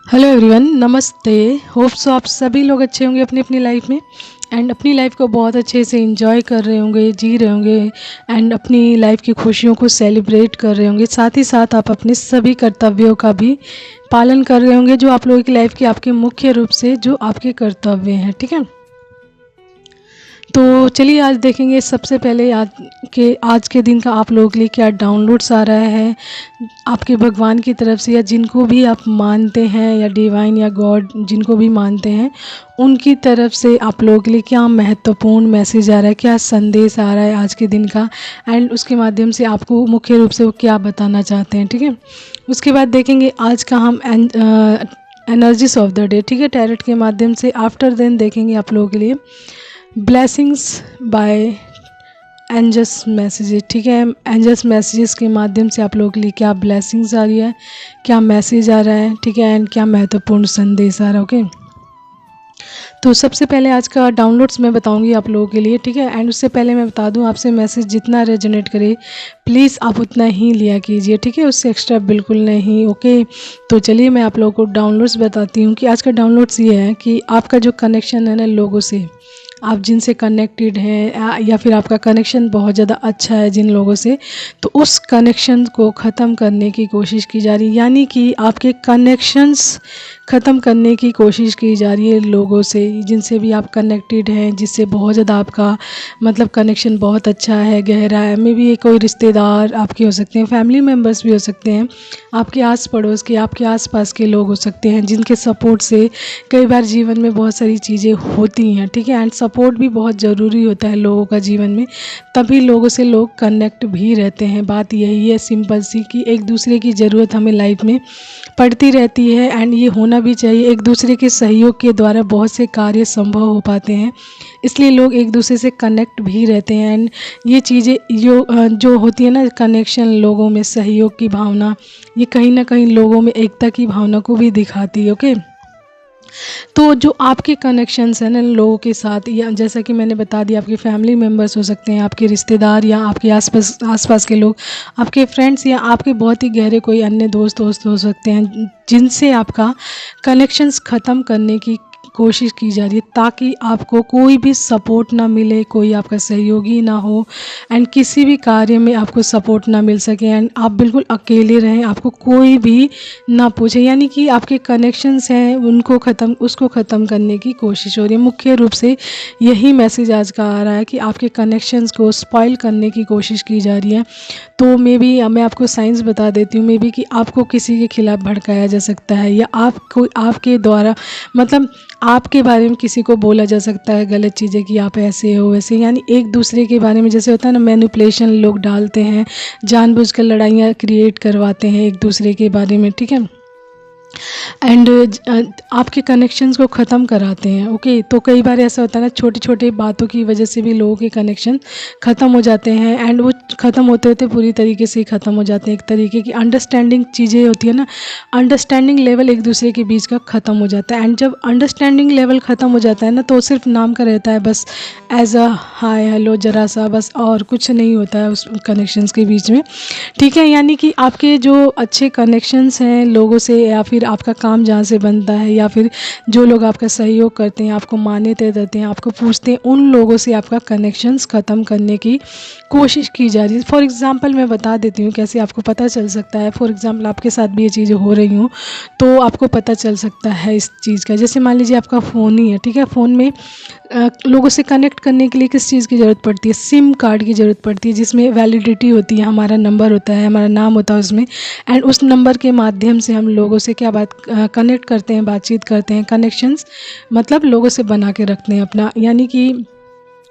Hello everyone, नमस्ते। Hope so आप सभी लोग अच्छे होंगे अपनी अपनी लाइफ में एंड अपनी लाइफ को बहुत अच्छे से एंजॉय कर रहे होंगे, जी रहे होंगे एंड अपनी लाइफ की खुशियों को सेलिब्रेट कर रहे होंगे। साथ ही साथ आप अपने सभी कर्तव्यों का भी पालन कर रहे होंगे जो आप लोगों की लाइफ के आपके मुख्य रूप से जो आपके कर्तव्य हैं। ठीक है, तो चलिए आज देखेंगे सबसे पहले आज के दिन का आप लोगों के लिए क्या डाउनलोड्स आ रहा है आपके भगवान की तरफ से, या जिनको भी आप मानते हैं या डिवाइन या गॉड जिनको भी मानते हैं उनकी तरफ से आप लोगों के लिए क्या महत्वपूर्ण मैसेज आ रहा है, क्या संदेश आ रहा है आज के दिन का, एंड उसके माध्यम से आपको मुख्य रूप से वो क्या बताना चाहते हैं। ठीक है, उसके बाद देखेंगे आज का हम एनर्जीज ऑफ द डे, ठीक है, टैरोट के माध्यम से। आफ्टर देन देखेंगे आप लोगों के लिए ब्लेसिंग्स बाय एंजल्स मैसेजेस। ठीक है, एंजल्स मैसेजेस के माध्यम से आप लोगों के लिए क्या ब्लेसिंग्स आ रही है, क्या मैसेज आ रहा है, ठीक है, एंड क्या महत्वपूर्ण संदेश आ रहा है। ओके, तो सबसे पहले आज का डाउनलोड्स मैं बताऊंगी आप लोगों के लिए। ठीक है, एंड उससे पहले मैं बता दूं आपसे, मैसेज जितना रेजोनेट करे प्लीज़ आप उतना ही लिया कीजिए। ठीक है, उससे एक्स्ट्रा बिल्कुल नहीं। ओके, तो चलिए मैं आप लोगों को डाउनलोड्स बताती हूँ कि आज का डाउनलोड्स ये है कि आपका जो कनेक्शन है ना लोगों से, आप जिनसे कनेक्टेड हैं या फिर आपका कनेक्शन बहुत ज़्यादा अच्छा है जिन लोगों से, तो उस कनेक्शन को ख़त्म करने की कोशिश की जा रही है। यानी कि आपके कनेक्शंस ख़त्म करने की कोशिश की जा रही है लोगों से जिनसे भी आप कनेक्टेड हैं, जिससे बहुत ज़्यादा आपका मतलब कनेक्शन बहुत अच्छा है, गहरा है। मे भी कोई रिश्तेदार आपके हो सकते हैं, फैमिली मेम्बर्स भी हो सकते हैं, आपके आस पड़ोस के, आपके आसपास के लोग हो सकते हैं जिनके सपोर्ट से कई बार जीवन में बहुत सारी चीज़ें होती हैं। ठीक है, एंड सपोर्ट भी बहुत ज़रूरी होता है लोगों का जीवन में, तभी लोगों से लोग कनेक्ट भी रहते हैं। बात यही है सिंपल सी कि एक दूसरे की ज़रूरत हमें लाइफ में पड़ती रहती है एंड ये होना भी चाहिए। एक दूसरे के सहयोग के द्वारा बहुत से कार्य संभव हो पाते हैं, इसलिए लोग एक दूसरे से कनेक्ट भी रहते हैं। एंड ये चीज़ें जो होती है ना, कनेक्शन, लोगों में सहयोग की भावना, ये कहीं ना कहीं लोगों में एकता की भावना को भी दिखाती है। ओके, तो जो आपके कनेक्शंस हैं ना लोगों के साथ, या जैसा कि मैंने बता दिया, आपके फैमिली मेम्बर्स हो सकते हैं, आपके रिश्तेदार या आपके आसपास के लोग, आपके फ्रेंड्स या आपके बहुत ही गहरे कोई अन्य दोस्त हो सकते हैं जिनसे आपका कनेक्शंस ख़त्म करने की कोशिश की जा रही है ताकि आपको कोई भी सपोर्ट ना मिले, कोई आपका सहयोगी ना हो एंड किसी भी कार्य में आपको सपोर्ट ना मिल सके एंड आप बिल्कुल अकेले रहें, आपको कोई भी ना पूछे। यानी कि आपके कनेक्शंस हैं उसको ख़त्म करने की कोशिश हो रही है। मुख्य रूप से यही मैसेज आज का आ रहा है कि आपके कनेक्शंस को स्पॉइल करने की कोशिश की जा रही है। तो मे बी मैं आपको साइंस बता देती हूँ, मे बी कि आपको किसी के खिलाफ़ भड़काया जा सकता है, या आपके द्वारा मतलब आपके बारे में किसी को बोला जा सकता है गलत चीज़ें कि आप ऐसे हो वैसे। यानी एक दूसरे के बारे में जैसे होता है ना, मैनिपुलेशन लोग डालते हैं, जानबूझकर लड़ाइयाँ क्रिएट करवाते हैं एक दूसरे के बारे में। ठीक है, एंड आपके कनेक्शंस को ख़त्म कराते हैं। ओके, तो कई बार ऐसा होता है ना, छोटी छोटी बातों की वजह से भी लोगों के कनेक्शन ख़त्म हो जाते हैं एंड वो ख़त्म होते होते पूरी तरीके से ही ख़त्म हो जाते हैं। एक तरीके की अंडरस्टैंडिंग चीज़ें होती है ना, अंडरस्टैंडिंग लेवल एक दूसरे के बीच का ख़त्म हो जाता है। एंड जब अंडरस्टैंडिंग लेवल ख़त्म हो जाता है ना, तो सिर्फ नाम का रहता है, बस एज अ हाय हेलो जरा सा, बस, और कुछ नहीं होता है उस कनेक्शंस के बीच में। ठीक है, यानी कि आपके जो अच्छे कनेक्शंस हैं लोगों से, या फिर आपका काम जहाँ से बनता है, या फिर जो लोग आपका सहयोग करते हैं, आपको मान्यता देते हैं, आपको पूछते हैं, उन लोगों से आपका कनेक्शंस ख़त्म करने की कोशिश की जा रही है। फॉर एग्ज़ाम्पल मैं बता देती हूँ कैसे आपको पता चल सकता है। फॉर एग्ज़ाम्पल आपके साथ भी ये चीज़ें हो रही हूँ तो आपको पता चल सकता है इस चीज़ का। जैसे मान लीजिए आपका फ़ोन ही है, ठीक है, फ़ोन में लोगों से कनेक्ट करने के लिए किस चीज़ की ज़रूरत पड़ती है? सिम कार्ड की ज़रूरत पड़ती है, जिसमें वैलिडिटी होती है, हमारा नंबर होता है, हमारा नाम होता है उसमें, एंड उस नंबर के माध्यम से हम लोगों से क्या कनेक्ट करते हैं, बातचीत करते हैं। कनेक्शंस मतलब लोगों से बना के रखते हैं अपना, यानी कि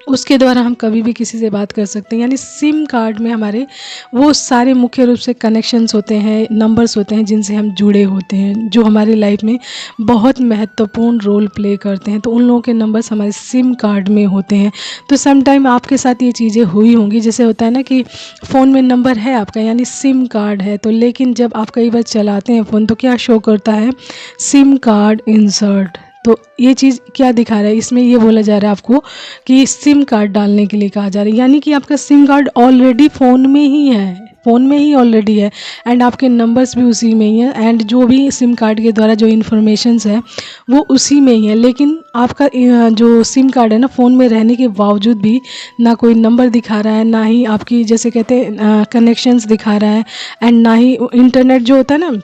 उसके द्वारा हम कभी भी किसी से बात कर सकते हैं। यानी सिम कार्ड में हमारे वो सारे मुख्य रूप से कनेक्शंस होते हैं, नंबर्स होते हैं जिनसे हम जुड़े होते हैं, जो हमारी लाइफ में बहुत महत्वपूर्ण रोल प्ले करते हैं। तो उन लोगों के नंबर्स हमारे सिम कार्ड में होते हैं। तो सम टाइम आपके साथ ये चीज़ें हुई होंगी, जैसे होता है ना कि फ़ोन में नंबर है आपका, यानी सिम कार्ड है, तो लेकिन जब आप कई बार चलाते हैं फ़ोन तो क्या शो करता है? SIM card insert. तो ये चीज़ क्या दिखा रहा है, इसमें ये बोला जा रहा है आपको कि सिम कार्ड डालने के लिए कहा जा रहा है, यानी कि आपका सिम कार्ड ऑलरेडी फ़ोन में ही है, फ़ोन में ही ऑलरेडी है, एंड आपके नंबर्स भी उसी में ही है, एंड जो भी सिम कार्ड के द्वारा जो इन्फॉर्मेशंस है वो उसी में ही है। लेकिन आपका जो सिम कार्ड है ना, फ़ोन में रहने के बावजूद भी ना कोई नंबर दिखा रहा है, ना ही आपकी जैसे कहते हैं कनेक्शंस दिखा रहा है, एंड ना ही इंटरनेट जो होता है ना,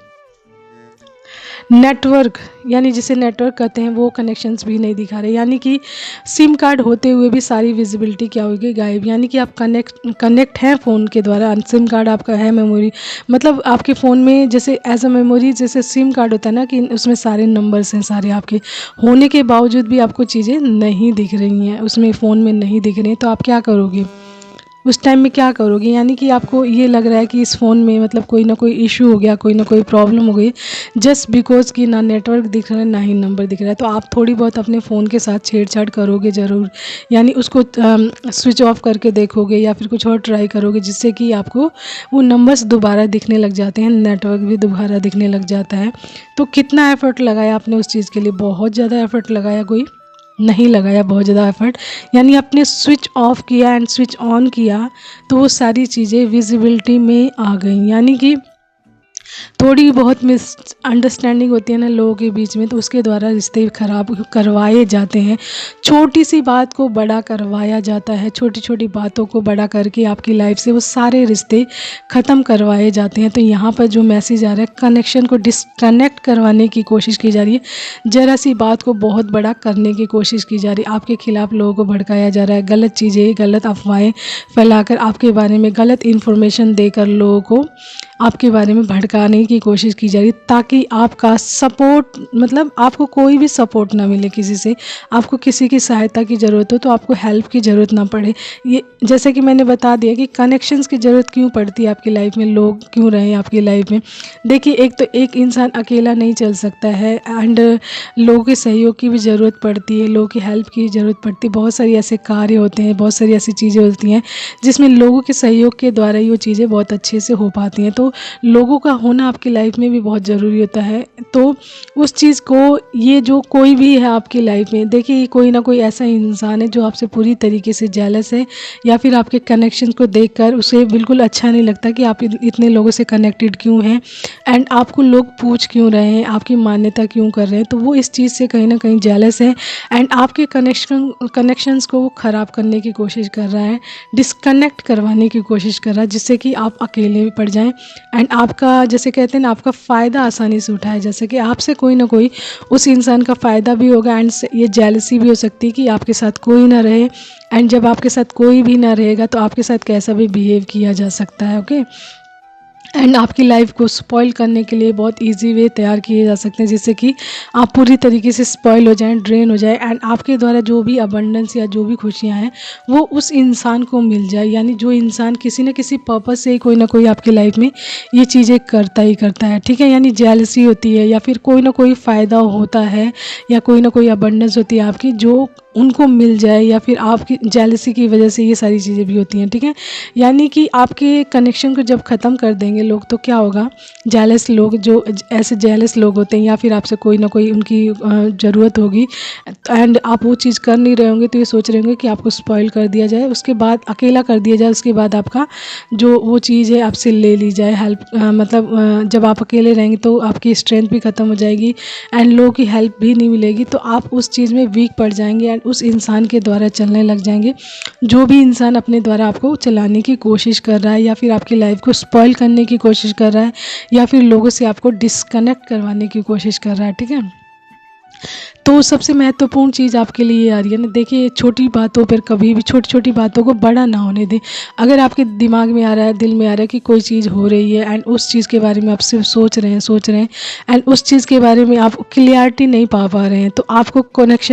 नेटवर्क, यानी जिसे नेटवर्क कहते हैं, वो कनेक्शंस भी नहीं दिखा रहे। यानी कि सिम कार्ड होते हुए भी सारी विजिबिलिटी क्या होगी, गायब। यानी कि आप कनेक्ट हैं फ़ोन के द्वारा, सिम कार्ड आपका है मेमोरी, मतलब आपके फ़ोन में जैसे एज अ मेमोरी जैसे सिम कार्ड होता है ना, कि उसमें सारे नंबर्स हैं, सारे आपके होने के बावजूद भी आपको चीज़ें नहीं दिख रही हैं, उसमें फ़ोन में नहीं दिख रही हैं, तो आप क्या करोगे उस टाइम में, क्या करोगे? यानी कि आपको ये लग रहा है कि इस फ़ोन में मतलब कोई ना कोई इशू हो गया, कोई ना कोई प्रॉब्लम हो गई, जस्ट बिकॉज़ कि ना नेटवर्क दिख रहा है, ना ही नंबर दिख रहा है। तो आप थोड़ी बहुत अपने फ़ोन के साथ छेड़छाड़ करोगे ज़रूर, यानी उसको स्विच ऑफ करके देखोगे या फिर कुछ और ट्राई करोगे, जिससे कि आपको वो नंबर्स दोबारा दिखने लग जाते हैं, नेटवर्क भी दोबारा दिखने लग जाता है। तो कितना एफ़र्ट लगाया आपने उस चीज़ के लिए? बहुत ज़्यादा एफ़र्ट लगाया? कोई नहीं लगाया बहुत ज़्यादा एफ़र्ट, यानी आपने स्विच ऑफ किया एंड स्विच ऑन किया, तो वो सारी चीज़ें विजिबिलिटी में आ गई। यानी कि थोड़ी बहुत मिसअंडरस्टैंडिंग होती है ना लोगों के बीच में, तो उसके द्वारा रिश्ते ख़राब करवाए जाते हैं, छोटी सी बात को बड़ा करवाया जाता है, छोटी छोटी बातों को बड़ा करके आपकी लाइफ से वो सारे रिश्ते ख़त्म करवाए जाते हैं। तो यहाँ पर जो मैसेज आ रहा है, कनेक्शन को डिसकनेक्ट करवाने की कोशिश की जा रही है, ज़रा सी बात को बहुत बड़ा करने की कोशिश की जा रही है, आपके खिलाफ़ लोगों को भड़काया जा रहा है, गलत चीज़ें, गलत अफवाहें फैलाकर आपके बारे में गलत इन्फॉर्मेशन देकर लोगों को आपके बारे में भड़काने की कोशिश की जा रही है, ताकि आपका सपोर्ट, मतलब आपको कोई भी सपोर्ट ना मिले किसी से, आपको किसी की सहायता की ज़रूरत हो तो आपको हेल्प की ज़रूरत ना पड़े। ये जैसे कि मैंने बता दिया कि कनेक्शंस की ज़रूरत क्यों पड़ती है आपकी लाइफ में, लोग क्यों रहे आपकी लाइफ में। देखिए, एक तो एक इंसान अकेला नहीं चल सकता है, एंड लोगों के सहयोग की भी ज़रूरत पड़ती है, लोगों की हेल्प की ज़रूरत पड़ती है। बहुत सारी ऐसे कार्य होते हैं, बहुत सारी ऐसी चीज़ें होती हैं जिसमें लोगों के सहयोग के द्वारा ही वो चीज़ें बहुत अच्छे से हो पाती हैं। तो लोगों का होना आपकी लाइफ में भी बहुत ज़रूरी होता है। तो उस चीज़ को, ये जो कोई भी है आपकी लाइफ में, देखिए कोई ना कोई ऐसा इंसान है जो आपसे पूरी तरीके से जेलस है, या फिर आपके कनेक्शन को देखकर उसे बिल्कुल अच्छा नहीं लगता कि आप इतने लोगों से कनेक्टेड क्यों हैं, एंड आपको लोग पूछ क्यों रहे हैं, आपकी मान्यता क्यों कर रहे हैं। तो वो इस चीज़ से कहीं ना कहीं जेलस है, एंड आपके कनेक्शंस को वो ख़राब करने की कोशिश कर रहा है, डिस्कनेक्ट करवाने की कोशिश कर रहा है, जिससे कि आप अकेले पड़ जाएं, एंड आपका जैसे कहते हैं ना, आपका फ़ायदा आसानी से उठाए, जैसे कि आपसे कोई ना कोई उस इंसान का फ़ायदा भी होगा, एंड ये जेलसी भी हो सकती है कि आपके साथ कोई ना रहे, एंड जब आपके साथ कोई भी ना रहेगा तो आपके साथ कैसा भी बिहेव किया जा सकता है। ओके, एंड आपकी लाइफ को स्पॉइल करने के लिए बहुत इजी वे तैयार किए जा सकते हैं, जिससे कि आप पूरी तरीके से स्पॉइल हो जाएं, ड्रेन हो जाए, एंड आपके द्वारा जो भी अबंडेंस या जो भी खुशियां हैं वो उस इंसान को मिल जाए। यानी जो इंसान किसी न किसी पर्पस से कोई ना कोई आपकी लाइफ में ये चीज़ें करता ही करता है, ठीक है। यानी जेलसी होती है, या फिर कोई ना कोई फ़ायदा होता है, या कोई ना कोई अबंडेंस होती है आपकी जो उनको मिल जाए, या फिर आपकी जेलसी की वजह से ये सारी चीज़ें भी होती हैं, ठीक है। यानी कि आपके कनेक्शन को जब ख़त्म कर देंगे लोग, तो क्या होगा, जेलस लोग, जो ऐसे जेलस लोग होते हैं, या फिर आपसे कोई ना कोई उनकी ज़रूरत होगी, एंड आप वो चीज़ कर नहीं रहे होंगे, तो ये सोच रहे होंगे कि आपको स्पॉइल कर दिया जाए, उसके बाद अकेला कर दिया जाए, उसके बाद आपका जो वो चीज़ है आपसे ले ली जाए, हेल्प, मतलब जब आप अकेले रहेंगे तो आपकी स्ट्रेंथ भी ख़त्म हो जाएगी, एंड लोगों की हेल्प भी नहीं मिलेगी, तो आप उस चीज़ में वीक पड़ जाएंगे, एंड उस इंसान के द्वारा चलने लग जाएंगे, जो भी इंसान अपने द्वारा आपको चलाने की कोशिश कर रहा है, या फिर आपकी लाइफ को स्पॉइल करने की कोशिश कर रहा है, या फिर लोगों से आपको डिस्कनेक्ट करवाने की कोशिश कर रहा है, ठीक है। तो सबसे महत्वपूर्ण चीज़ आपके लिए आ रही है ना, देखिए छोटी बातों पर कभी भी, छोटी छोटी बातों को बड़ा ना होने दें। अगर आपके दिमाग में आ रहा है, दिल में आ रहा है कि कोई चीज़ हो रही है, एंड उस चीज़ के बारे में आप सिर्फ सोच रहे हैं, एंड उस चीज़ के बारे में आप क्लियरिटी नहीं पा रहे हैं, तो आपको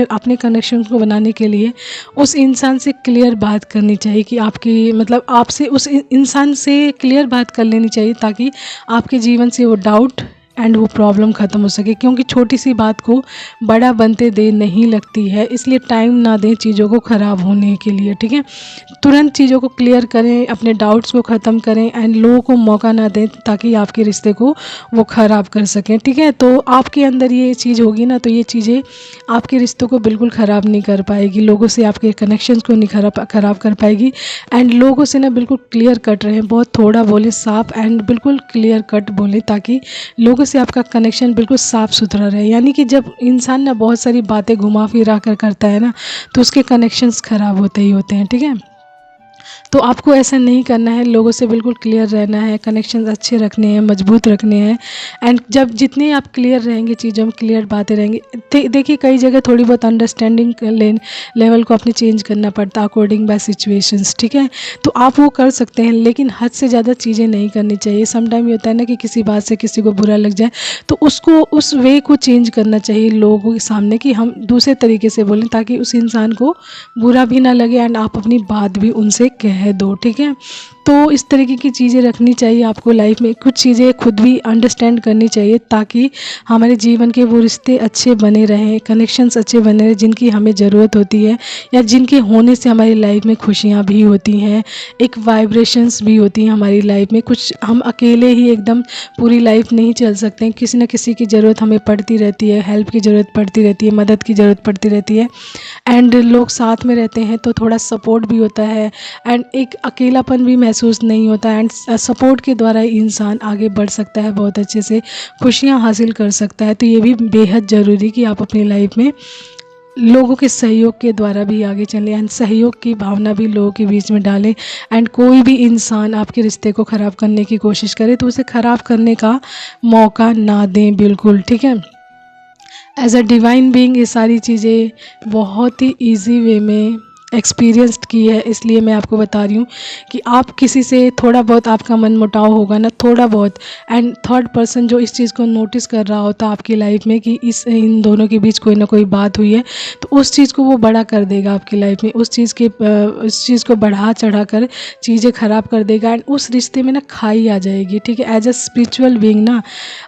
अपने कनेक्शन को बनाने के लिए उस इंसान से क्लियर बात करनी चाहिए, कि आपकी मतलब आपसे उस इंसान से क्लियर बात कर लेनी चाहिए, ताकि आपके जीवन से वो डाउट एंड वो प्रॉब्लम ख़त्म हो सके, क्योंकि छोटी सी बात को बड़ा बनते देर नहीं लगती है। इसलिए टाइम ना दें चीज़ों को ख़राब होने के लिए, ठीक है। तुरंत चीज़ों को क्लियर करें, अपने डाउट्स को ख़त्म करें एंड लोगों को मौका ना दें ताकि आपके रिश्ते को वो ख़राब कर सकें, ठीक है। तो आपके अंदर ये चीज़ होगी ना, तो ये चीज़ें आपके रिश्तों को बिल्कुल ख़राब नहीं कर पाएगी, लोगों से आपके कनेक्शंस को नहीं ख़राब कर पाएगी। एंड लोगों से ना बिल्कुल क्लियर कट रहें, बहुत थोड़ा बोलें, साफ एंड बिल्कुल क्लियर कट बोलें, ताकि लोगों से आपका कनेक्शन बिल्कुल साफ़ सुथरा रहे। यानी कि जब इंसान ना बहुत सारी बातें घुमा फिरा कर करता है ना, तो उसके कनेक्शंस ख़राब होते ही होते हैं, ठीक है। तो आपको ऐसा नहीं करना है, लोगों से बिल्कुल क्लियर रहना है, कनेक्शंस अच्छे रखने हैं, मजबूत रखने हैं। एंड जब जितने आप क्लियर रहेंगे, चीज़ों में क्लियर बातें रहेंगी, देखिए कई जगह थोड़ी बहुत अंडरस्टैंडिंग लेवल को अपने चेंज करना पड़ता है अकॉर्डिंग बाय सिचुएशंस, ठीक है। तो आप वो कर सकते हैं, लेकिन हद से ज़्यादा चीज़ें नहीं करनी चाहिए। समटाइम ये होता है ना कि किसी बात से किसी को बुरा लग जाए, तो उसको उस वे को चेंज करना चाहिए लोगों के सामने, कि हम दूसरे तरीके से बोलें ताकि उस इंसान को बुरा भी ना लगे एंड आप अपनी बात भी उनसे कह दो, ठीक है। तो इस तरीके की चीज़ें रखनी चाहिए आपको लाइफ में। कुछ चीज़ें खुद भी अंडरस्टैंड करनी चाहिए ताकि हमारे जीवन के वो रिश्ते अच्छे बने रहें, कनेक्शंस अच्छे बने रहें जिनकी हमें ज़रूरत होती है, या जिनके होने से हमारी लाइफ में खुशियाँ भी होती हैं, एक वाइब्रेशंस भी होती हैं हमारी लाइफ में। कुछ हम अकेले ही एकदम पूरी लाइफ नहीं चल सकते हैं, किसी न किसी की ज़रूरत हमें पड़ती रहती है, हेल्प की ज़रूरत पड़ती रहती है, मदद की ज़रूरत पड़ती रहती है। एंड लोग साथ में रहते हैं तो थोड़ा सपोर्ट भी होता है एंड एक अकेलापन भी महसूस नहीं होता। एंड सपोर्ट के द्वारा इंसान आगे बढ़ सकता है, बहुत अच्छे से खुशियाँ हासिल कर सकता है। तो ये भी बेहद ज़रूरी कि आप अपनी लाइफ में लोगों के सहयोग के द्वारा भी आगे चलें एंड सहयोग की भावना भी लोगों के बीच में डालें। एंड कोई भी इंसान आपके रिश्ते को ख़राब करने की कोशिश करे तो उसे ख़राब करने का मौका ना दें, बिल्कुल, ठीक है। एज अ डिवाइन बीइंग ये सारी चीज़ें बहुत ही ईजी वे में एक्सपीरियंस्ड की है, इसलिए मैं आपको बता रही हूँ कि आप किसी से थोड़ा बहुत आपका मन मुटाव होगा ना, थोड़ा बहुत, एंड थर्ड पर्सन जो इस चीज़ को नोटिस कर रहा होता आपकी लाइफ में कि इन दोनों के बीच कोई ना कोई बात हुई है, तो उस चीज़ को वो बड़ा कर देगा आपकी लाइफ में, उस चीज़ को बढ़ा चढ़ा कर चीज़ें ख़राब कर देगा एंड उस रिश्ते में ना खाई आ जाएगी, ठीक है। एज अ स्पिरिचुअल बीइंग ना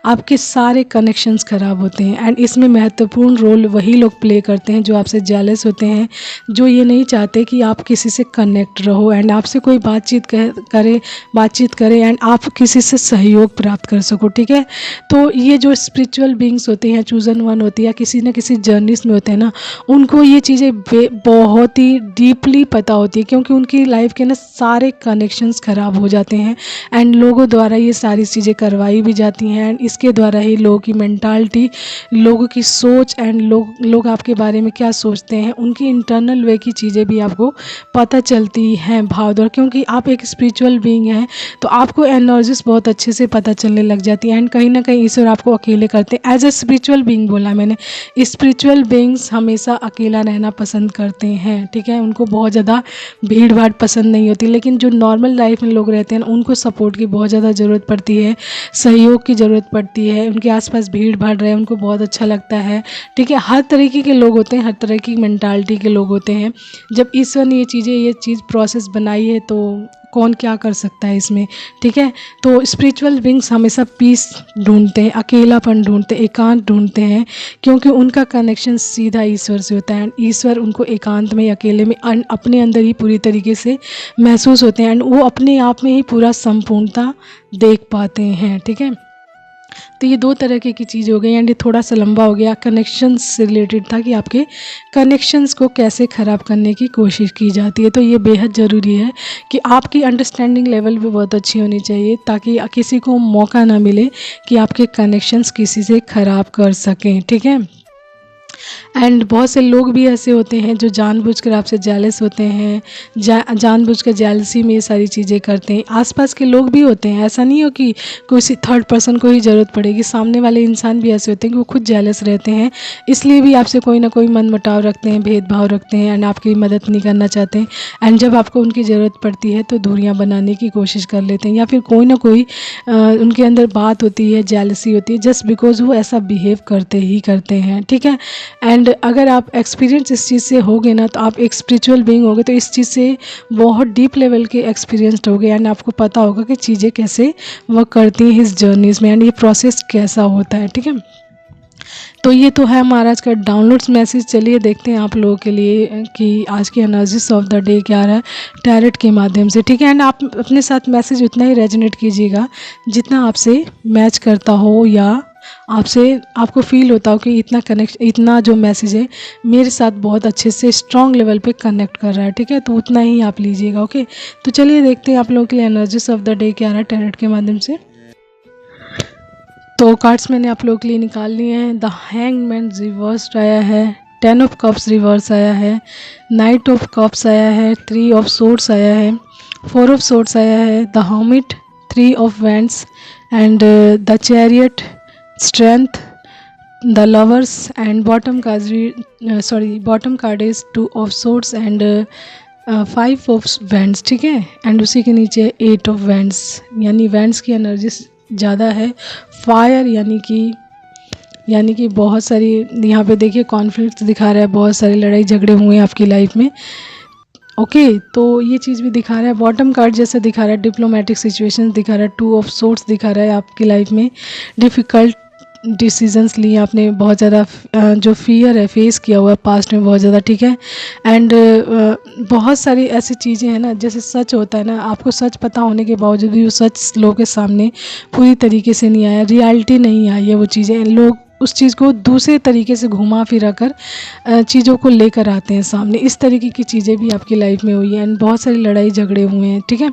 आपके सारे कनेक्शंस ख़राब होते हैं एंड इसमें महत्वपूर्ण रोल वही लोग प्ले करते हैं जो आपसे जेलस होते हैं, जो ये नहीं चाहते कि आप किसी से कनेक्ट रहो एंड आपसे कोई बातचीत करे एंड आप किसी से सहयोग प्राप्त कर सको, ठीक है। तो ये जो स्पिरिचुअल बीइंग्स होते हैं, चूजन वन होती है, किसी न किसी जर्नीस में होते हैं ना, उनको ये चीज़ें बहुत ही डीपली पता होती है, क्योंकि उनकी लाइफ के ना सारे कनेक्शंस ख़राब हो जाते हैं एंड लोगों द्वारा ये सारी चीज़ें करवाई भी जाती हैं एंड इसके द्वारा ही लोगों की मेंटालिटी, लोगों की सोच एंड लोग आपके बारे में क्या सोचते हैं, उनकी इंटरनल वे की चीज़ें भी आपको पता चलती हैं भाव द्वारा। क्योंकि आप एक स्पिरिचुअल बीइंग हैं तो आपको एनर्जीज बहुत अच्छे से पता चलने लग जाती है एंड कहीं ना कहीं ईश्वर आपको अकेले करते हैं। एज ए स्पिरिचुअल बीइंग बोला मैंने, स्पिरिचुअल बीइंग्स हमेशा अकेला रहना पसंद करते हैं, ठीक है। उनको बहुत ज़्यादा भीड़ भाड़ पसंद नहीं होती, लेकिन जो नॉर्मल लाइफ में लोग रहते हैं उनको सपोर्ट की बहुत ज़्यादा ज़रूरत पड़ती है, सहयोग की ज़रूरत पड़ती है, उनके आसपास भीड़ भाड़ रहे उनको बहुत अच्छा लगता है, ठीक है। हर तरीके के लोग होते हैं, हर तरह की मेंटालिटी के लोग होते हैं। जब ईश्वर ने ये चीज़ प्रोसेस बनाई है तो कौन क्या कर सकता है इसमें, ठीक है। तो स्पिरिचुअल बीइंग्स हमेशा पीस ढूंढते हैं, अकेलापन ढूंढते हैं, एकांत ढूंढते हैं, क्योंकि उनका कनेक्शन सीधा ईश्वर से होता है एंड ईश्वर उनको एकांत में, अकेले में अपने अंदर ही पूरी तरीके से महसूस होते हैं एंड वो अपने आप में ही पूरा संपूर्णता देख पाते हैं, ठीक है। तो ये दो तरह की चीज़ हो गई एंड ये थोड़ा सा लंबा हो गया, कनेक्शंस से रिलेटेड था कि आपके कनेक्शंस को कैसे ख़राब करने की कोशिश की जाती है। तो ये बेहद ज़रूरी है कि आपकी अंडरस्टैंडिंग लेवल भी बहुत अच्छी होनी चाहिए ताकि किसी को मौका ना मिले कि आपके कनेक्शंस किसी से ख़राब कर सकें, ठीक है। एंड बहुत से लोग भी ऐसे होते हैं जो जानबूझकर आपसे जेलस होते हैं, जानबूझकर जेलसी में ये सारी चीज़ें करते हैं। आसपास के लोग भी होते हैं, ऐसा नहीं हो कि किसी थर्ड पर्सन को ही ज़रूरत पड़ेगी, सामने वाले इंसान भी ऐसे होते हैं कि वो खुद जेलस रहते हैं, इसलिए भी आपसे कोई ना कोई मन मुटाव रखते हैं, भेदभाव रखते हैं एंड आपकी मदद नहीं करना चाहते हैं एंड जब आपको उनकी ज़रूरत पड़ती है तो दूरियाँ बनाने की कोशिश कर लेते हैं, या फिर कोई ना कोई उनके अंदर बात होती है, जेलसी होती है, जस्ट बिकॉज वो ऐसा बिहेव करते ही करते हैं, ठीक है। एंड अगर आप एक्सपीरियंस इस चीज़ से होगे ना, तो आप एक स्पिरिचुअल बीइंग होगे, तो इस चीज़ से बहुत डीप लेवल के एक्सपीरियंस्ड होगे एंड आपको पता होगा कि चीज़ें कैसे वर्क करती हैं इस जर्नीज़ में एंड ये प्रोसेस कैसा होता है। ठीक है, तो ये तो है हमारा आज का डाउनलोड्स मैसेज। चलिए देखते हैं आप लोगों के लिए कि आज की एनर्जीज ऑफ द डे क्या रहा है टैरेट के माध्यम से। ठीक है, एंड आप अपने साथ मैसेज उतना ही रेजोनेट कीजिएगा जितना आपसे मैच करता हो या आपको फील होता हो कि इतना जो मैसेज है मेरे साथ बहुत अच्छे से स्ट्रॉन्ग लेवल पे कनेक्ट कर रहा है। ठीक है, तो उतना ही आप लीजिएगा। ओके, तो चलिए देखते हैं आप लोगों के लिए एनर्जीज ऑफ द डे क्या रहा है टैरेट के माध्यम से। तो कार्ड्स मैंने आप लोगों के लिए निकाल लिए हैं। द हैंगमैन रिवर्स्ड आया है, 10 ऑफ कप्स रिवर्स आया है, नाइट ऑफ कप्स आया है, 3 ऑफ सोर्ड्स आया है, 4 ऑफ सोर्ड्स आया है, the hermit, 3 of wands and the chariot, strength, the lovers and bottom card is 2 of swords and 5 of wands. ठीक है, एंड उसी के नीचे 8 ऑफ वैंड्स, यानी वैंड्स की एनर्जी ज़्यादा है। फायर यानी कि बहुत सारी यहाँ पे देखिए कॉन्फ्लिक्ट दिखा रहा है, बहुत सारी लड़ाई झगड़े हुए हैं आपकी लाइफ में। ओके, तो ये चीज़ भी दिखा रहा है। बॉटम कार्ड जैसा दिखा रहा है, डिप्लोमेटिक सिचुएशन दिखा रहा है, 2 ऑफ सोर्ड्स दिखा रहा है आपकी लाइफ में डिफ़िकल्ट डिसीजंस लिए आपने, बहुत ज़्यादा जो फियर है फेस किया हुआ है पास्ट में बहुत ज़्यादा। ठीक है, एंड बहुत सारी ऐसी चीज़ें हैं ना, जैसे सच होता है ना, आपको सच पता होने के बावजूद भी वो सच लोगों के सामने पूरी तरीके से नहीं आया, रियलिटी नहीं आई है वो चीज़ें। लोग उस चीज़ को दूसरे तरीके से घुमा फिरा कर चीज़ों को लेकर आते हैं सामने। इस तरीके की चीज़ें भी आपकी लाइफ में हुई है एंड बहुत सारी लड़ाई झगड़े हुए हैं। ठीक है,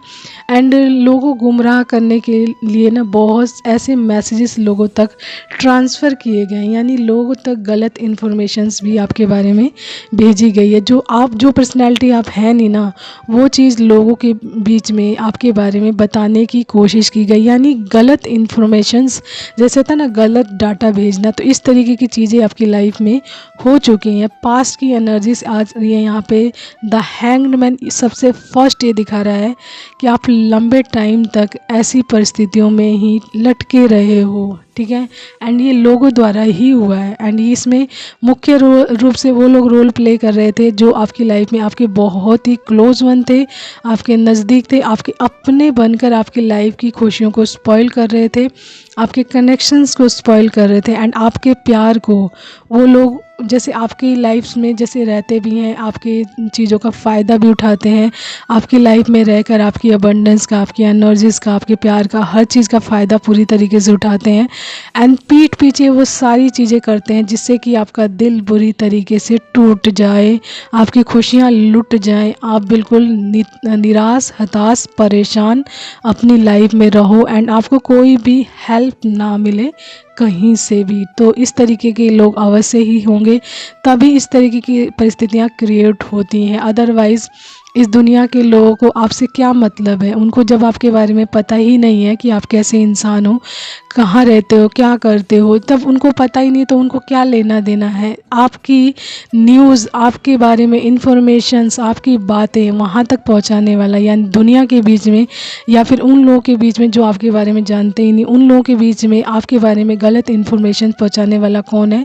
एंड लोगों को गुमराह करने के लिए ना बहुत ऐसे मैसेजेस लोगों तक ट्रांसफ़र किए गए हैं, यानी लोगों तक गलत इन्फॉर्मेशंस भी आपके बारे में भेजी गई है। जो पर्सनैलिटी आप हैं नहीं ना, वो चीज़ लोगों के बीच में आपके बारे में बताने की कोशिश की गई, यानी गलत इन्फॉर्मेशंस, जैसे था ना गलत डाटा भेजना। तो इस तरीके की चीज़ें आपकी लाइफ में हो चुकी हैं। पास्ट की एनर्जीज आज रही है यहाँ पे। द हैंग्ड मैन सबसे फर्स्ट ये दिखा रहा है कि आप लंबे टाइम तक ऐसी परिस्थितियों में ही लटके रहे हो। ठीक है, एंड ये लोगों द्वारा ही हुआ है एंड इसमें मुख्य रूप से वो लोग रोल प्ले कर रहे थे जो आपकी लाइफ में आपके बहुत ही क्लोज वन थे, आपके नज़दीक थे, आपके अपने बनकर आपकी लाइफ की खुशियों को स्पॉइल कर रहे थे, आपके कनेक्शंस को स्पॉइल कर रहे थे एंड आपके प्यार को वो लोग जैसे आपकी लाइफ में जैसे रहते भी हैं, आपके चीज़ों का फ़ायदा भी उठाते हैं, आपकी लाइफ में रहकर आपकी अबंडेंस का, आपकी एनर्जीज़ का, आपके प्यार का, हर चीज़ का फ़ायदा पूरी तरीके से उठाते हैं एंड पीठ पीछे वो सारी चीज़ें करते हैं जिससे कि आपका दिल बुरी तरीके से टूट जाए, आपकी खुशियाँ लुट जाएं, आप बिल्कुल निराश, हताश, परेशान अपनी लाइफ में रहो एंड आपको कोई भी हेल्प ना मिले कहीं से भी। तो इस तरीके के लोग अवश्य ही होंगे, तभी इस तरीके की परिस्थितियाँ क्रिएट होती हैं। अदरवाइज़ इस दुनिया के लोगों को आपसे क्या मतलब है, उनको जब आपके बारे में पता ही नहीं है कि आप कैसे इंसान हो, कहाँ रहते हो, क्या करते हो, तब उनको पता ही नहीं, तो उनको क्या लेना देना है। आपकी न्यूज़, आपके बारे में इंफॉर्मेशंस, आपकी बातें वहाँ तक पहुँचाने वाला, यानी दुनिया के बीच में या फिर उन लोगों के बीच में जो आपके बारे में जानते ही नहीं, उन लोगों के बीच में आपके बारे में गलत इन्फॉर्मेशन पहुँचाने वाला कौन है?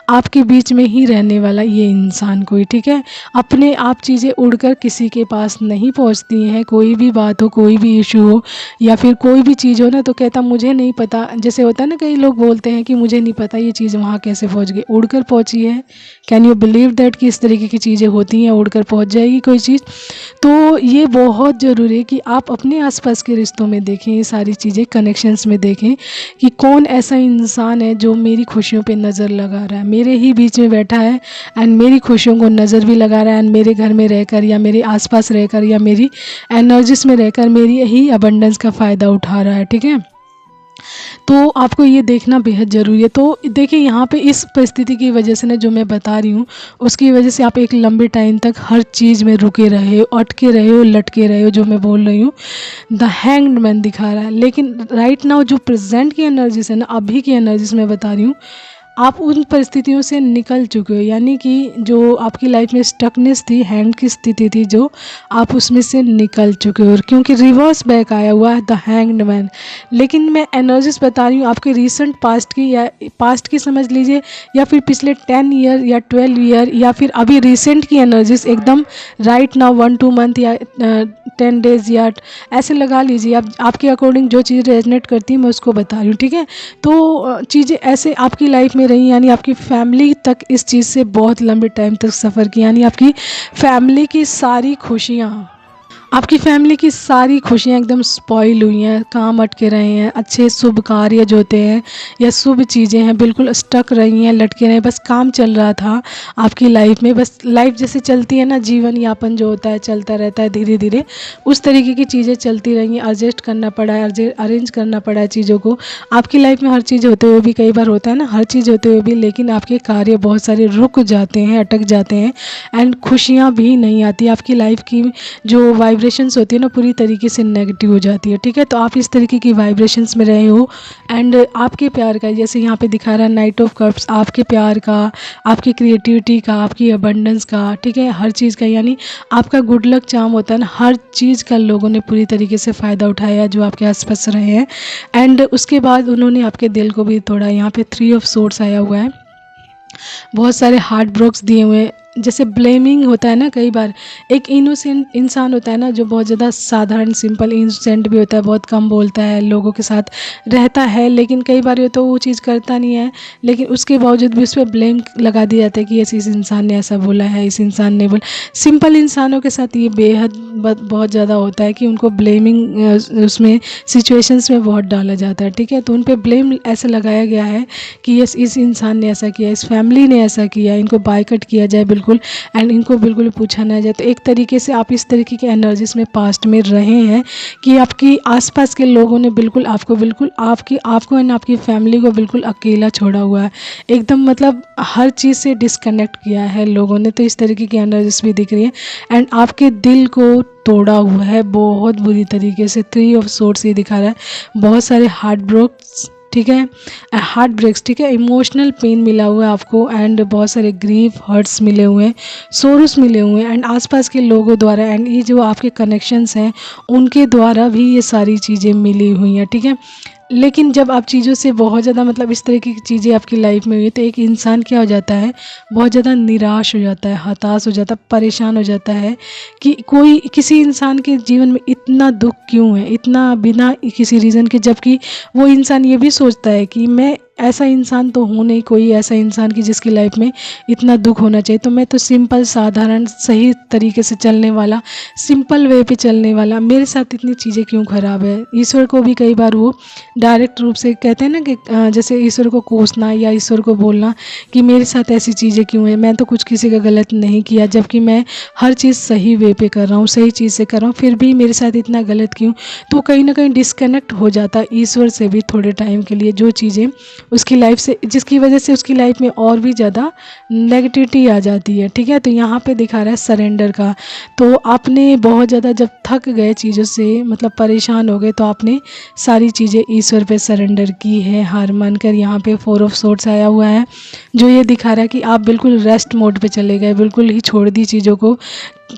आपके बीच में ही रहने वाला ये इंसान कोई। ठीक है, अपने आप चीज़ें उड़कर किसी के पास नहीं पहुंचती हैं। कोई भी बात हो, कोई भी इशू हो या फिर कोई भी चीज़ हो ना, तो कहता मुझे नहीं पता, जैसे होता है ना, कई लोग बोलते हैं कि मुझे नहीं पता ये चीज़ वहाँ कैसे पहुँच गई, उड़कर पहुँची है। कैन यू बिलीव दैट कि इस तरीके की चीज़ें होती हैं, उड़कर पहुँच जाएगी कोई चीज़। तो ये बहुत ज़रूरी है कि आप अपने आसपास के रिश्तों में देखें, ये सारी चीज़ें कनेक्शंस में देखें कि कौन ऐसा इंसान है जो मेरी खुशियों पे नज़र लगा रहा है, मेरे ही बीच में बैठा है एंड मेरी खुशियों को नज़र भी लगा रहा है एंड मेरे घर में रहकर या मेरे आसपास रहकर या मेरी एनर्जीज में रहकर मेरी ही अबंडेंस का फ़ायदा उठा रहा है। ठीक है, तो आपको ये देखना बेहद ज़रूरी है। तो देखिए यहाँ पे इस परिस्थिति की वजह से ना, जो मैं बता रही हूँ, उसकी वजह से आप एक लंबे टाइम तक हर चीज़ में रुके रहे हो, अटके रहे हो, लटके रहे हो, जो मैं बोल रही हूँ। द हैंग्ड मैन दिखा रहा है, लेकिन राइट नाउ जो प्रेजेंट की एनर्जीज है ना, अभी की एनर्जीज मैं बता रही हूँ, आप उन परिस्थितियों से निकल चुके हो, यानी कि जो आपकी लाइफ में स्टकनेस थी, हैंड की स्थिति थी, जो आप उसमें से निकल चुके हो, क्योंकि रिवर्स बैक आया हुआ है द हैंग्ड मैन। लेकिन मैं एनर्जीज बता रही हूँ आपके रीसेंट पास्ट की, या पास्ट की समझ लीजिए, या फिर पिछले 10 ईयर या 12 ईयर, या फिर अभी रिसेंट की एनर्जीज एकदम राइट नाउ 1-2 मंथ या 10 डेज, या ऐसे लगा लीजिए। आप आपके अकॉर्डिंग जो चीज़ रेजनेट करती है मैं उसको बता रही हूँ, ठीक है। तो चीज़ें ऐसे आपकी लाइफ में रही, यानी आपकी फैमिली तक इस चीज़ से बहुत लंबे टाइम तक सफ़र किया, यानी आपकी फैमिली की सारी खुशियाँ, आपकी फैमिली की सारी खुशियाँ एकदम स्पॉइल हुई हैं, काम अटके रहे हैं, अच्छे शुभ कार्य जो होते हैं या शुभ चीज़ें हैं बिल्कुल स्टक रही हैं, लटके रहे हैं, बस काम चल रहा था आपकी लाइफ में, बस लाइफ जैसे चलती है ना, जीवन यापन जो होता है चलता रहता है धीरे धीरे, उस तरीके की चीज़ें चलती रही हैं। एडजस्ट करना पड़ा है, अरेंज करना पड़ा है चीज़ों को। आपकी लाइफ में हर चीज़ होते हुए भी, कई बार होता है ना, हर चीज़ होते हुए भी लेकिन आपके कार्य बहुत सारे रुक जाते हैं, अटक जाते हैं, एंड खुशियाँ भी नहीं आती। आपकी लाइफ की जो वाइब्रेशंस होती है ना पूरी तरीके से नेगेटिव हो जाती है, ठीक है। तो आप इस तरीके की वाइब्रेशंस में रहे हो, एंड आपके प्यार का, जैसे यहाँ पे दिखा रहा है नाइट ऑफ कप्स, आपके प्यार का, आपकी क्रिएटिविटी का, आपकी अबंडेंस का, ठीक है, हर चीज़ का, यानी आपका गुड लक चार्म होता है ना, हर चीज़ का लोगों ने पूरी तरीके से फ़ायदा उठाया जो आपके आसपास रहे हैं। एंड उसके बाद उन्होंने आपके दिल को भी तोड़ा। यहाँ पे 3 ऑफ सोर्ड्स आया हुआ है, बहुत सारे हार्ट ब्रोक्स दिए हुए हैं। जैसे ब्लेमिंग होता है ना, कई बार एक इनोसेंट इंसान होता है ना, जो बहुत ज़्यादा साधारण सिंपल इनोसेंट भी होता है, बहुत कम बोलता है, लोगों के साथ रहता है, लेकिन कई बार ये तो वो चीज़ करता नहीं है, लेकिन उसके बावजूद भी उस पर ब्लेम लगा दिया जाता है कि इस इंसान ने ऐसा बोला है, इस इंसान ने बोला। सिंपल इंसानों के साथ ये बेहद बहुत ज़्यादा होता है कि उनको ब्लेमिंग उसमें सिचुएशंस में बहुत डाला जाता है, ठीक है। तो उन पर ब्लेम ऐसे लगाया गया है कि ये इस इंसान ने ऐसा किया, इस फैमिली ने ऐसा किया, इनको बायकट किया जाए बिल्कुल, एंड इनको बिल्कुल पूछा ना जाए। तो एक तरीके से आप इस तरीके के एनर्जीज में पास्ट में रहे हैं कि आपकी आसपास के लोगों ने बिल्कुल आपको एंड आपकी फैमिली को बिल्कुल अकेला छोड़ा हुआ है, एकदम मतलब हर चीज़ से डिस्कनेक्ट किया है लोगों ने। तो इस तरीके की एनर्जीज भी दिख रही है, एंड आपके दिल को तोड़ा हुआ है बहुत बुरी तरीके से। 3 ऑफ सोर्ड्स ये दिखा रहा है, बहुत सारे हार्ट ब्रोक्स, ठीक है, हार्ट ब्रेक्स, ठीक है, इमोशनल पेन मिला हुआ है आपको, एंड बहुत सारे ग्रीफ हर्ट्स मिले हुए हैं, सोर्स मिले हुए हैं, एंड आसपास के लोगों द्वारा, एंड ये जो आपके कनेक्शंस हैं उनके द्वारा भी ये सारी चीज़ें मिली हुई हैं, ठीक है। लेकिन जब आप चीज़ों से बहुत ज़्यादा मतलब इस तरीके की चीज़ें आपकी लाइफ में हुई तो एक इंसान क्या हो जाता है, बहुत ज़्यादा निराश हो जाता है, हताश हो जाता है, परेशान हो जाता है कि कोई किसी इंसान के जीवन में इतना दुख क्यों है, इतना बिना किसी रीज़न के, जबकि वो इंसान ये भी सोचता है कि मैं ऐसा इंसान तो हूँ नहीं, कोई ऐसा इंसान की जिसकी लाइफ में इतना दुख होना चाहिए, तो मैं तो सिंपल साधारण सही तरीके से चलने वाला, सिंपल वे पे चलने वाला, मेरे साथ इतनी चीज़ें क्यों ख़राब है। ईश्वर को भी कई बार वो डायरेक्ट रूप से कहते हैं ना कि जैसे ईश्वर को कोसना या ईश्वर को बोलना कि मेरे साथ ऐसी चीज़ें क्यों हैं, मैं तो कुछ किसी का गलत नहीं किया, जबकि मैं हर चीज़ सही वे पे कर रहा हूँ, सही चीज़ से कर रहा हूँ, फिर भी मेरे साथ इतना गलत क्यों। तो कहीं ना कहीं डिस्कनेक्ट हो जाता है ईश्वर से भी थोड़े टाइम के लिए, जो चीज़ें उसकी लाइफ से, जिसकी वजह से उसकी लाइफ में और भी ज़्यादा नेगेटिविटी आ जाती है, ठीक है। तो यहाँ पे दिखा रहा है सरेंडर का। तो आपने बहुत ज़्यादा जब थक गए चीज़ों से, मतलब परेशान हो गए, तो आपने सारी चीज़ें ईश्वर पे सरेंडर की है हार मानकर। यहाँ पे 4 ऑफ सोर्ड्स आया हुआ है, जो ये दिखा रहा है कि आप बिल्कुल रेस्ट मोड पे चले गए, बिल्कुल ही छोड़ दी चीज़ों को,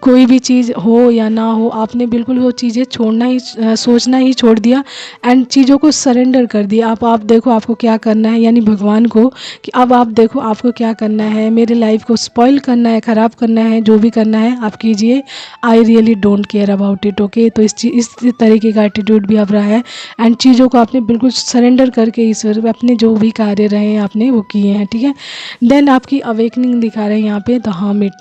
कोई भी चीज़ हो या ना हो, आपने बिल्कुल वो चीज़ें छोड़ना ही, सोचना ही छोड़ दिया, एंड चीज़ों को सरेंडर कर दिया। अब आप देखो आपको क्या करना है, यानी भगवान को कि अब आप देखो आपको क्या करना है, मेरे लाइफ को स्पॉइल करना है, ख़राब करना है, जो भी करना है आप कीजिए, I really don't care about it, okay. तो इस तरीके का एटीट्यूड भी अब रहा है, एंड चीज़ों को आपने बिल्कुल सरेंडर करके ईश्वर अपने जो भी कार्य रहे हैं आपने वो किए हैं, ठीक है। देन आपकी अवेकनिंग दिखा रहे हैं यहाँ पे द हर्मिट,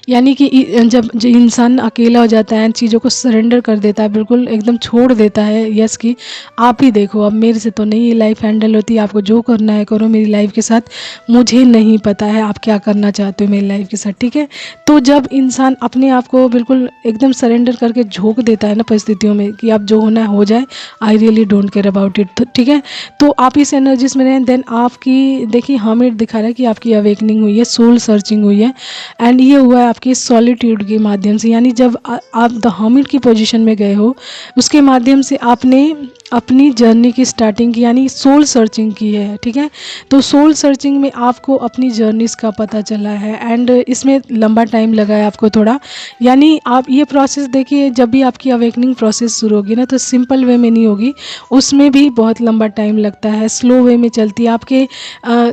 यानी कि जब जो इंसान अकेला हो जाता है, चीज़ों को सरेंडर कर देता है, बिल्कुल एकदम छोड़ देता है, यस कि आप ही देखो अब मेरे से तो नहीं ये लाइफ हैंडल होती, आपको जो करना है करो मेरी लाइफ के साथ, मुझे नहीं पता है आप क्या करना चाहते हो मेरी लाइफ के साथ, ठीक है। तो जब इंसान अपने आप को बिल्कुल एकदम सरेंडर करके झोंक देता है ना परिस्थितियों में कि अब जो होना है हो जाए, I really don't care about it, तो ठीक है। तो आप इस एनर्जीज में रहें। देन आपकी देखिए हर्मिट दिखा रहा है कि आपकी अवेकनिंग हुई है, सोल सर्चिंग हुई है, एंड ये हुआ है आपकी सॉलिट्यूड के माध्यम से, यानी जब आप द हर्मिट की पोजीशन में गए हो, उसके माध्यम से आपने अपनी जर्नी की स्टार्टिंग की, यानी सोल सर्चिंग की है, ठीक है। तो सोल सर्चिंग में आपको अपनी जर्नीज़ का पता चला है एंड इसमें लंबा टाइम लगा है आपको थोड़ा। यानी आप ये प्रोसेस देखिए, जब भी आपकी अवेकनिंग प्रोसेस शुरू होगी ना, तो सिंपल वे में नहीं होगी, उसमें भी बहुत लंबा टाइम लगता है, स्लो वे में चलती है। आपके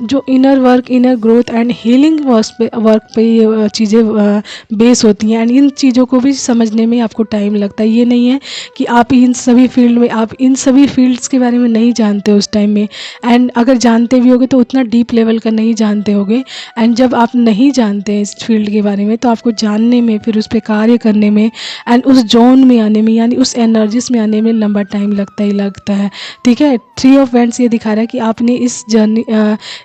जो inner work, inner growth and healing work पे ये चीज़ें बेस होती हैं एंड इन चीज़ों को भी समझने में आपको टाइम लगता है। ये नहीं है कि आप इन सभी फील्ड में, आप इन सभी फील्ड्स के बारे में नहीं जानते उस टाइम में, एंड अगर जानते भी होगे तो उतना डीप लेवल का नहीं जानते होगे। एंड जब आप नहीं जानते हैं इस फील्ड के बारे में, तो आपको जानने में, फिर उस पर कार्य करने में एंड उस जोन में आने में, यानी उस एनर्जीज में आने में लंबा टाइम लगता ही लगता है, ठीक है। 3 ऑफ वैंड्स ये दिखा रहा है कि आपने इस जर्नी,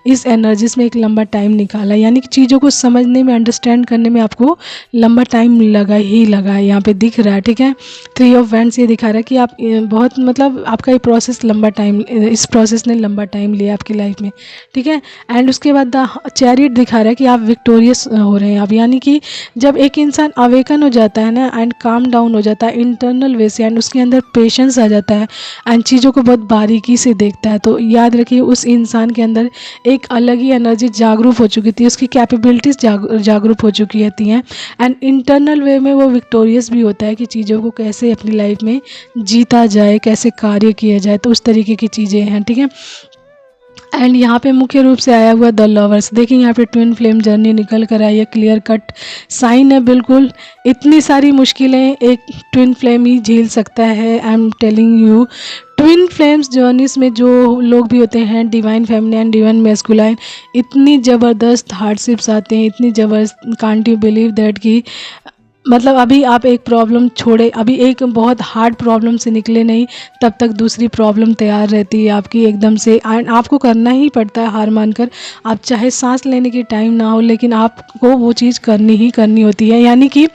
इस एनर्जीज में एक लंबा टाइम निकाला, यानी कि चीज़ों को समझने में, अंडरस्टैंड करने में आपको लंबा टाइम लगा ही लगा है, यहाँ पे दिख रहा है, ठीक है। 3 ऑफ वैंड्स ये दिखा रहा है कि आप बहुत, मतलब आपका ये प्रोसेस लंबा टाइम, इस प्रोसेस ने लंबा टाइम लिया आपकी लाइफ में, ठीक है। एंड उसके बाद द चैरियट दिखा रहा है कि आप विक्टोरियस हो रहे हैं आप, यानी कि जब एक इंसान अवेकन हो जाता है ना एंड काम डाउन हो जाता है इंटरनल वे से, एंड उसके अंदर पेशेंस आ जाता है एंड चीज़ों को बहुत बारीकी से देखता है, तो याद रखिए उस इंसान के अंदर एक अलग ही एनर्जी जागरूक हो चुकी थी, उसकी कैपेबिलिटीज़ जागरूक हो चुकी होती हैं एंड इंटरनल वे में वो विक्टोरियस भी होता है कि चीज़ों को कैसे अपनी लाइफ में जीता जाए, कैसे कार्य किया जाए, तो उस तरीके की चीज़ें हैं, ठीक है। एंड यहाँ पे मुख्य रूप से आया हुआ द लवर्स, देखिए यहाँ पे ट्विन फ्लेम जर्नी निकल कर आई है, क्लियर कट साइन है बिल्कुल। इतनी सारी मुश्किलें एक ट्विन फ्लेम ही झेल सकता है, I am telling you. Twin flames journeys में जो लोग भी होते हैं, divine feminine and divine masculine, इतनी ज़बरदस्त हार्डशिप्स आते हैं, इतनी ज़बरदस्त, कांट यू बिलीव दैट कि मतलब अभी आप एक प्रॉब्लम छोड़े, अभी एक बहुत हार्ड प्रॉब्लम से निकले नहीं, तब तक दूसरी प्रॉब्लम तैयार रहती है आपकी एकदम से, एंड आपको करना ही पड़ता है हार मानकर। आप चाहे सांस लेने की टाइम ना हो, लेकिन आपको वो चीज़ करनी ही करनी होती है, यानी कि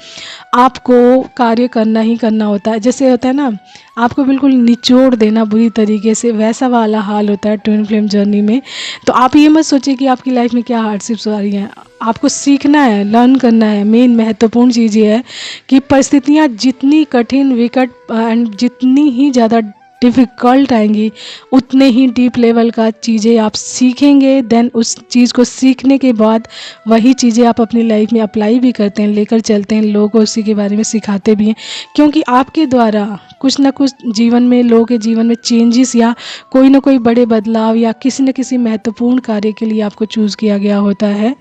आपको कार्य करना ही करना होता है। जैसे होता है ना, आपको बिल्कुल निचोड़ देना बुरी तरीके से, वैसा वाला हाल होता है ट्विन फ्लेम जर्नी में। तो आप ये मत सोचिए कि आपकी लाइफ में क्या हार्डशिप्स आ रही हैं, आपको सीखना है, लर्न करना है। मेन महत्वपूर्ण चीज़ ये है कि परिस्थितियाँ जितनी कठिन, विकट एंड जितनी ही ज़्यादा डिफ़िकल्ट आएंगी, उतने ही डीप लेवल का चीज़ें आप सीखेंगे। देन उस चीज़ को सीखने के बाद वही चीज़ें आप अपनी लाइफ में अप्लाई भी करते हैं, लेकर चलते हैं, लोगों को उसी के बारे में सिखाते भी हैं, क्योंकि आपके द्वारा कुछ ना कुछ जीवन में, लोगों के जीवन में चेंजेस या कोई ना कोई बड़े बदलाव या किसी न किसी महत्वपूर्ण कार्य के लिए आपको चूज़ किया गया होता है।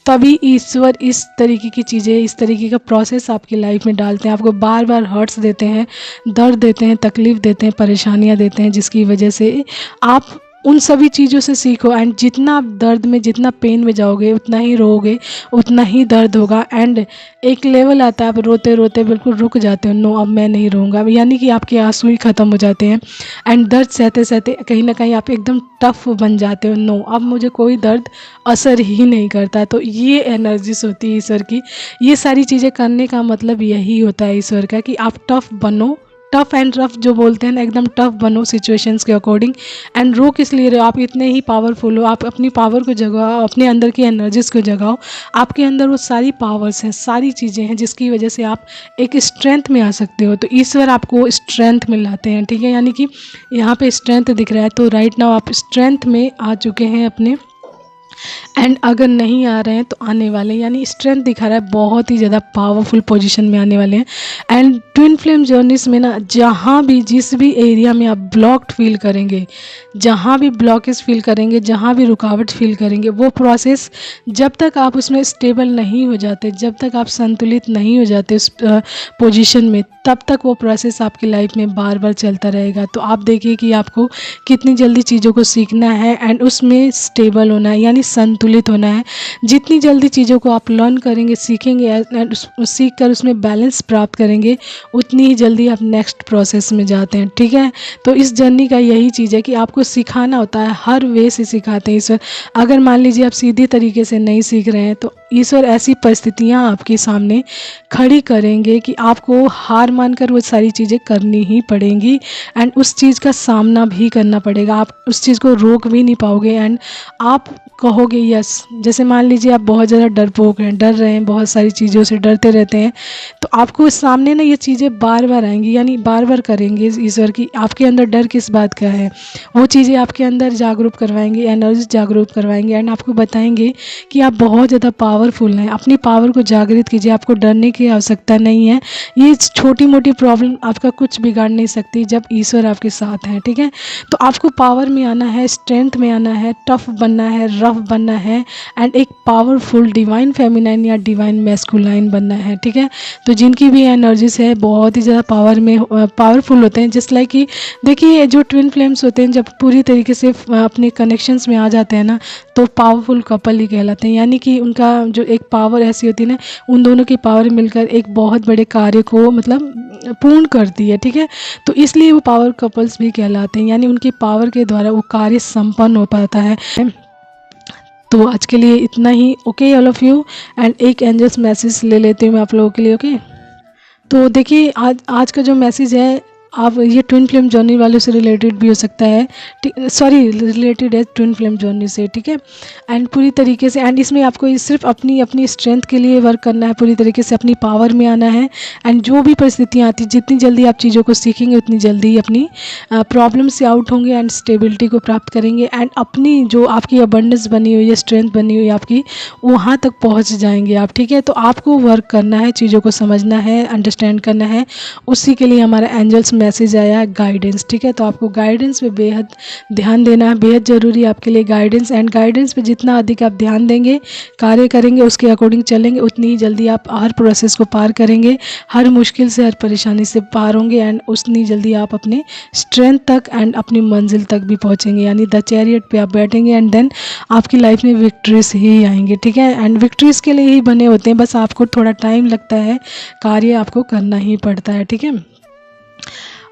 तभी ईश्वर इस तरीके की चीज़ें, इस तरीके का प्रोसेस आपकी लाइफ में डालते हैं, आपको बार बार हर्ट्स देते हैं, दर्द देते हैं, तकलीफ़ देते हैं, परेशानियां देते हैं, जिसकी वजह से आप उन सभी चीज़ों से सीखो। एंड जितना आप दर्द में, जितना पेन में जाओगे, उतना ही रोओगे, उतना ही दर्द होगा। एंड एक लेवल आता है, आप रोते रोते बिल्कुल रुक जाते हो, नो अब मैं नहीं रोऊंगा, यानी कि आपके आंसू ही ख़त्म हो जाते हैं। एंड दर्द सहते सहते कहीं ना कहीं आप एकदम टफ बन जाते हो, नो अब मुझे कोई दर्द असर ही नहीं करता। तो ये एनर्जीज होती है ईश्वर की। ये सारी चीज़ें करने का मतलब यही होता है ईश्वर का, कि आप टफ बनो, टफ एंड रफ जो बोलते हैं ना, एकदम टफ बनो सिचुएशंस के अकॉर्डिंग। एंड रो किस लिए रहे हो, आप इतने ही पावरफुल हो, आप अपनी पावर को जगाओ, अपने अंदर की एनर्जीज को जगाओ। आपके अंदर वो सारी पावर्स हैं, सारी चीज़ें हैं, जिसकी वजह से आप एक स्ट्रेंथ में आ सकते हो। तो ईश्वर आपको स्ट्रेंथ में लाते हैं, ठीक है, यानी कि यहाँ पे स्ट्रेंथ दिख रहा है, तो राइट नाउ आप स्ट्रेंथ में आ चुके हैं अपने। एंड अगर नहीं आ रहे हैं तो आने वाले, यानी स्ट्रेंथ दिखा रहा है, बहुत ही ज़्यादा पावरफुल पोजीशन में आने वाले हैं। एंड ट्विन फ्लेम जर्नीस में ना, जहाँ भी, जिस भी एरिया में आप ब्लॉक्ड फील करेंगे, जहाँ भी ब्लॉकेज फील करेंगे, जहाँ भी रुकावट फील करेंगे, वो प्रोसेस जब तक आप उसमें स्टेबल नहीं हो जाते, जब तक आप संतुलित नहीं हो जाते उस पोजीशन में, तब तक वो प्रोसेस आपकी लाइफ में बार बार चलता रहेगा। तो आप देखिए कि आपको कितनी जल्दी चीज़ों को सीखना है एंड उसमें स्टेबल होना है, यानी संतुलित होना है। जितनी जल्दी चीज़ों को आप लर्न करेंगे, सीखेंगे एंड सीख कर उसमें बैलेंस प्राप्त करेंगे, उतनी ही जल्दी आप नेक्स्ट प्रोसेस में जाते हैं, ठीक है। तो इस जर्नी का यही चीज़ है कि आपको सिखाना होता है, हर वे से सिखाते हैं ईश्वर। अगर मान लीजिए आप सीधी तरीके से नहीं सीख रहे हैं, तो ईश्वर ऐसी परिस्थितियाँ आपके सामने खड़ी करेंगे कि आपको हार मानकर वो सारी चीज़ें करनी ही पड़ेंगी एंड उस चीज़ का सामना भी करना पड़ेगा। आप उस चीज़ को रोक भी नहीं पाओगे एंड आप कहोगे यस, जैसे मान लीजिए आप बहुत ज़्यादा डरपोक हैं, डर रहे हैं, बहुत सारी चीज़ों से डरते रहते हैं, तो आपको सामने ना ये चीज़ें बार बार आएंगी, यानी बार बार करेंगे ईश्वर की आपके अंदर डर किस बात का है, वो चीज़ें आपके अंदर जागरूक करवाएंगे, एनर्जी जागरूक करवाएंगे एंड आपको बताएंगे कि आप बहुत ज़्यादा पावरफुल हैं। अपनी पावर को जागृत कीजिए, आपको डरने की आवश्यकता नहीं है। ये छोटी मोटी प्रॉब्लम आपका कुछ बिगाड़ नहीं सकती जब ईश्वर आपके साथ हैं, ठीक है। तो आपको पावर में आना है, स्ट्रेंथ में आना है, टफ बनना है, रफ बनना है एंड एक पावरफुल डिवाइन फेमिनाइन या डिवाइन मैस्कुलाइन बनना है, ठीक है। तो जिनकी भी एनर्जीज है बहुत ही ज़्यादा पावरफुल होते हैं, जस्ट लाइक कि देखिए जो ट्विन फ्लेम्स होते हैं जब पूरी तरीके से अपने कनेक्शंस में आ जाते हैं ना, तो पावरफुल कपल ही कहलाते हैं। यानी कि उनका जो एक पावर ऐसी होती है ना, उन दोनों की पावर मिलकर एक बहुत बड़े कार्य को मतलब पूर्ण करती है, ठीक है। तो इसलिए वो पावर कपल्स भी कहलाते हैं, यानी उनकी पावर के द्वारा वो कार्य संपन्न हो पाता है। तो आज के लिए इतना ही, okay all of you. And एक एंजल्स मैसेज ले लेती हूँ मैं आप लोगों के लिए, ओके। तो देखिए आज का जो मैसेज है, आप ये ट्विन फ्लेम जर्नी वालों से रिलेटेड भी हो सकता है, सॉरी रिलेटेड है ट्विन फ्लेम जर्नी से, ठीक है। एंड पूरी तरीके से एंड इसमें आपको सिर्फ अपनी स्ट्रेंथ के लिए वर्क करना है, पूरी तरीके से अपनी पावर में आना है। एंड जो भी परिस्थितियाँ आती, जितनी जल्दी आप चीज़ों को सीखेंगे उतनी जल्दी अपनी प्रॉब्लम से आउट होंगे एंड स्टेबिलिटी को प्राप्त करेंगे एंड अपनी जो आपकी अबंडेंस बनी हुई है, स्ट्रेंथ बनी हुई है आपकी, वहाँ तक पहुँच जाएंगे आप, ठीक है। तो आपको वर्क करना है, चीज़ों को समझना है, अंडरस्टैंड करना है, उसी के लिए हमारा एंजल्स मैसेज आया है गाइडेंस, ठीक है। तो आपको गाइडेंस पे बेहद ध्यान देना है, बेहद ज़रूरी है आपके लिए गाइडेंस। एंड गाइडेंस पे जितना अधिक आप ध्यान देंगे, कार्य करेंगे, उसके अकॉर्डिंग चलेंगे, उतनी ही जल्दी आप हर प्रोसेस को पार करेंगे, हर मुश्किल से, हर परेशानी से पार होंगे एंड उतनी जल्दी आप अपने स्ट्रेंथ तक एंड अपनी मंजिल तक भी पहुँचेंगे, यानी द चैरियट पे आप बैठेंगे एंड देन आपकी लाइफ में विक्ट्रीज ही आएंगे, ठीक है। एंड विक्ट्रीज के लिए ही बने होते हैं, बस आपको थोड़ा टाइम लगता है, कार्य आपको करना ही पड़ता है, ठीक है।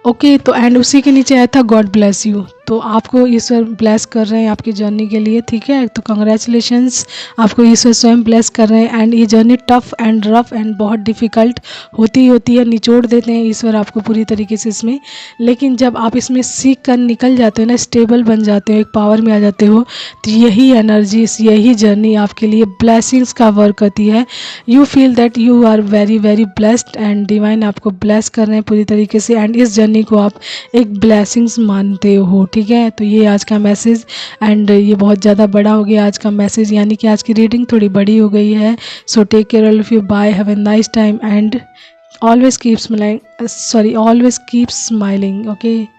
ओके तो एंड उसी के नीचे आया था गॉड ब्लेस यू। तो आपको ईश्वर ब्लेस कर रहे हैं आपकी जर्नी के लिए, ठीक है। तो कंग्रेचुलेशंस, आपको ईश्वर स्वयं ब्लेस कर रहे हैं। एंड ये journey tough and rough and बहुत डिफ़िकल्ट होती है, निचोड़ देते हैं ईश्वर आपको पूरी तरीके से इसमें, लेकिन जब आप इसमें सीख कर निकल जाते हो ना, स्टेबल बन जाते हो, एक पावर में आ जाते हो, तो यही एनर्जी, यही जर्नी आपके लिए ब्लेसिंग्स का वर्क करती है। You feel that you are very very blessed and divine आपको ब्लेस कर रहे हैं पूरी तरीके से एंड इस जर्नी को आप एक ब्लेसिंग्स मानते हो, ठीक है। तो ये आज का मैसेज एंड ये बहुत ज़्यादा बड़ा हो गया आज का मैसेज, यानी कि आज की रीडिंग थोड़ी बड़ी हो गई है। So take care all of you, bye, have a nice time and always keep smiling, okay.